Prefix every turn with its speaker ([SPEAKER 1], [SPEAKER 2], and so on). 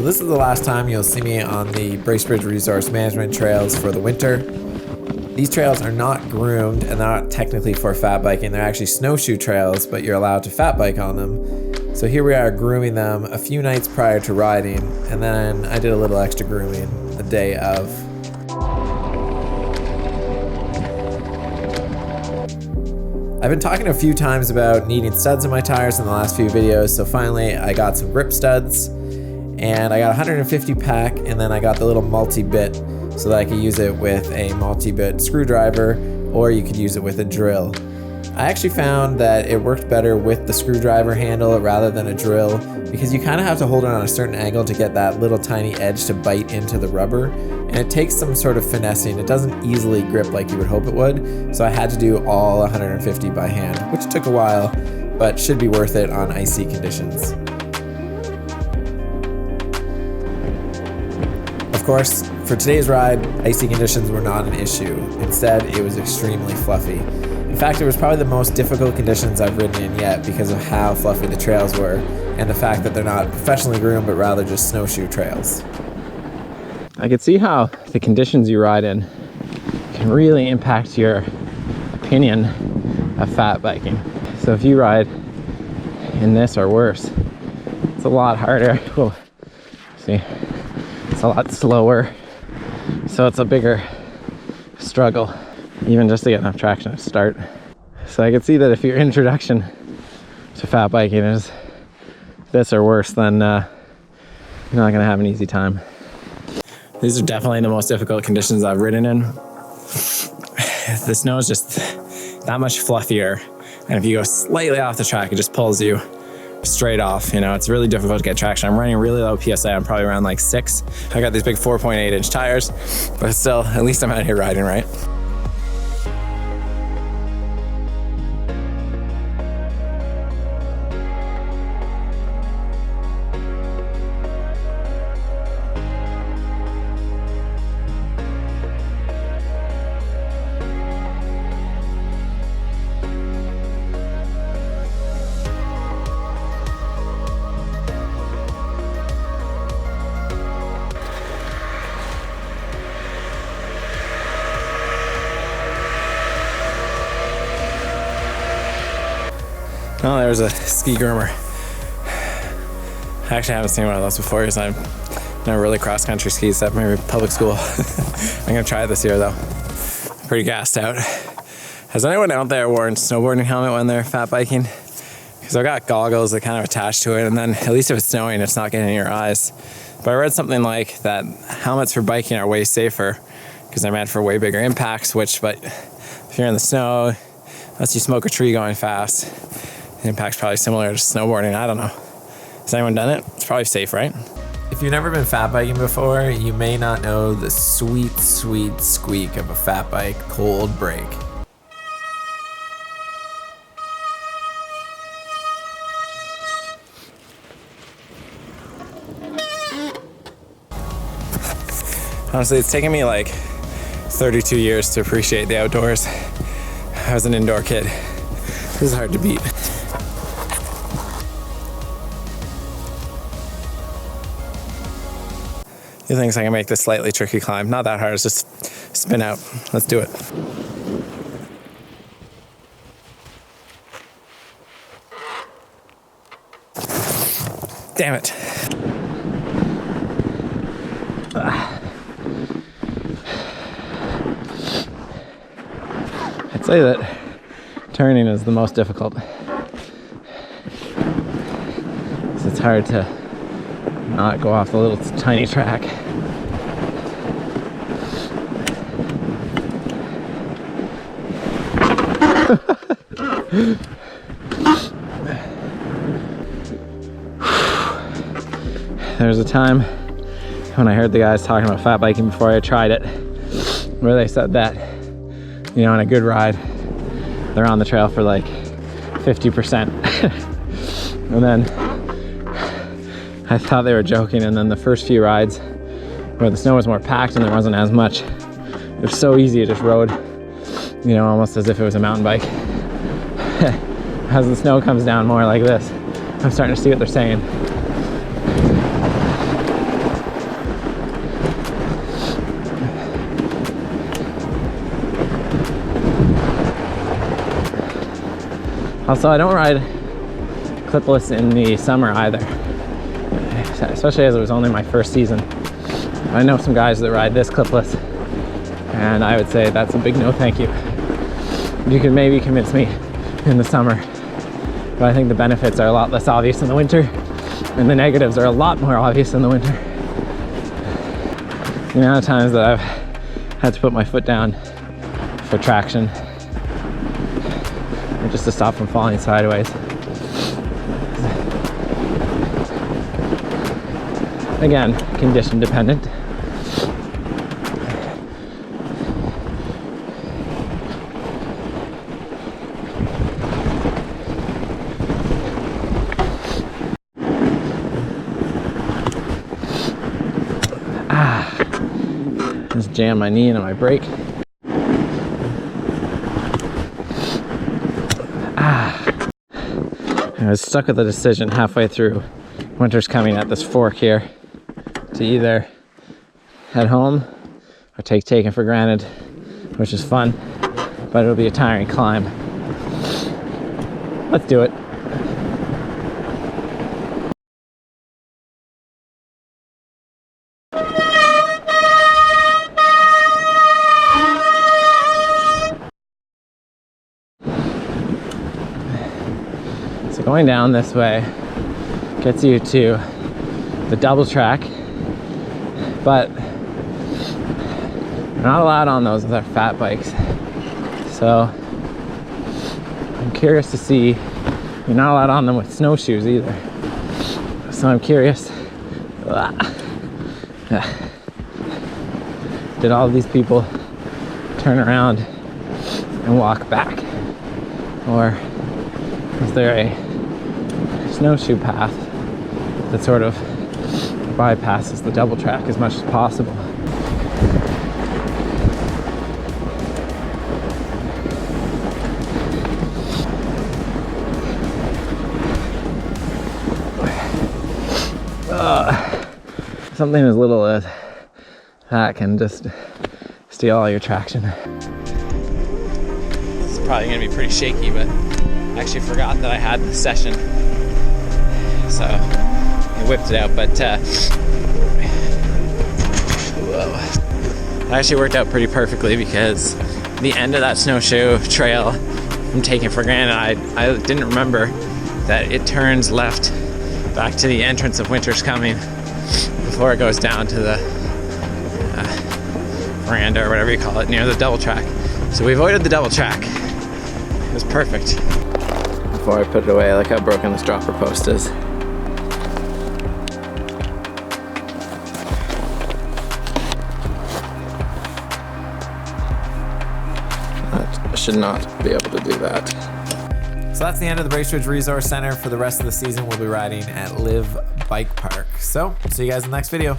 [SPEAKER 1] So this is the last time you'll see me on the Bracebridge Resource Management trails for the winter. These trails are not groomed and they're not technically for fat biking. They're actually snowshoe trails, but you're allowed to fat bike on them. So here we are grooming them a few nights prior to riding, and then I did a little extra grooming the day of. I've been talking a few times about needing studs in my tires in the last few videos, so finally I got some grip studs, and I got a 150 pack, and then I got the little multi-bit so that I could use it with a multi-bit screwdriver, or you could use it with a drill. I actually found that it worked better with the screwdriver handle rather than a drill, because you kind of have to hold it on a certain angle to get that little tiny edge to bite into the rubber, and it takes some sort of finessing. It doesn't easily grip like you would hope it would, so I had to do all 150 by hand, which took a while, but should be worth it on icy conditions. Of course, for today's ride, icy conditions were not an issue. Instead, it was extremely fluffy. In fact, it was probably the most difficult conditions I've ridden in yet because of how fluffy the trails were and the fact that they're not professionally groomed but rather just snowshoe trails.
[SPEAKER 2] I could see how the conditions you ride in can really impact your opinion of fat biking. So if you ride in this or worse, it's a lot harder. Whoa. See, it's a lot slower, so it's a bigger struggle, even just to get enough traction to start. So I could see that if your introduction to fat biking is this or worse, then you're not gonna have an easy time. These are definitely the most difficult conditions I've ridden in. The snow is just that much fluffier, and if you go slightly off the track, it just pulls you straight off. You know, it's really difficult to get traction. I'm running really low PSI. I'm probably around like 6. I got these big 4.8 inch tires, but still, at least I'm out here riding right. Oh, there's a ski groomer. I actually haven't seen one of those before because I've never really cross-country skied except maybe public school. I'm gonna try it this year though. I'm pretty gassed out. Has anyone out there worn a snowboarding helmet when they're fat biking? Because I've got goggles that kind of attach to it, and then at least if it's snowing, it's not getting in your eyes. But I read something like that helmets for biking are way safer because they're meant for way bigger impacts, but if you're in the snow, unless you smoke a tree going fast, the impact's probably similar to snowboarding. I don't know. Has anyone done it? It's probably safe, right?
[SPEAKER 1] If you've never been fat biking before, you may not know the sweet, sweet squeak of a fat bike cold break.
[SPEAKER 2] Honestly, it's taken me like 32 years to appreciate the outdoors. I was an indoor kid. This is hard to beat. He thinks I can make this slightly tricky climb. Not that hard, it's just spin out. Let's do it. Damn it. I'd say that turning is the most difficult. It's hard to not go off the little tiny track. There was a time when I heard the guys talking about fat biking before I tried it, where they said that, you know, on a good ride, they're on the trail for like 50%. And then I thought they were joking, and then the first few rides where the snow was more packed and there wasn't as much, it was so easy, to just rode, you know, almost as if it was a mountain bike. As the snow comes down more like this, I'm starting to see what they're saying. Also, I don't ride clipless in the summer either, especially as it was only my first season. I know some guys that ride this clipless, and I would say that's a big no thank you. You could maybe convince me in the summer, but I think the benefits are a lot less obvious in the winter, and the negatives are a lot more obvious in the winter. The amount of times that I've had to put my foot down for traction, or just to stop from falling sideways. Again, condition dependent. Just jam my knee into my brake. I was stuck with a decision halfway through. Winter's coming at this fork here, to either head home or take taken for granted, which is fun, but it'll be a tiring climb. Let's do it. So going down this way gets you to the double track, but we're not allowed on those with our fat bikes. So I'm curious to see, you're not allowed on them with snowshoes either. So I'm curious, did all of these people turn around and walk back? Or is there a snowshoe path that sort of bypasses the double track as much as possible? Something as little as that can just steal all your traction. This is probably gonna be pretty shaky, but I actually forgot that I had the session, so I whipped it out. But whoa, it actually worked out pretty perfectly, because the end of that snowshoe trail, I'm taking for granted, I didn't remember that it turns left back to the entrance of Winter's Coming before it goes down to the veranda or whatever you call it, near the double track. So we avoided the double track. It was perfect. Before I put it away, I like how broken this dropper post is. I should not be able to do that.
[SPEAKER 1] So that's the end of the Bracebridge Resource Centre. For the rest of the season, we'll be riding at Live Bike Park. So, see you guys in the next video.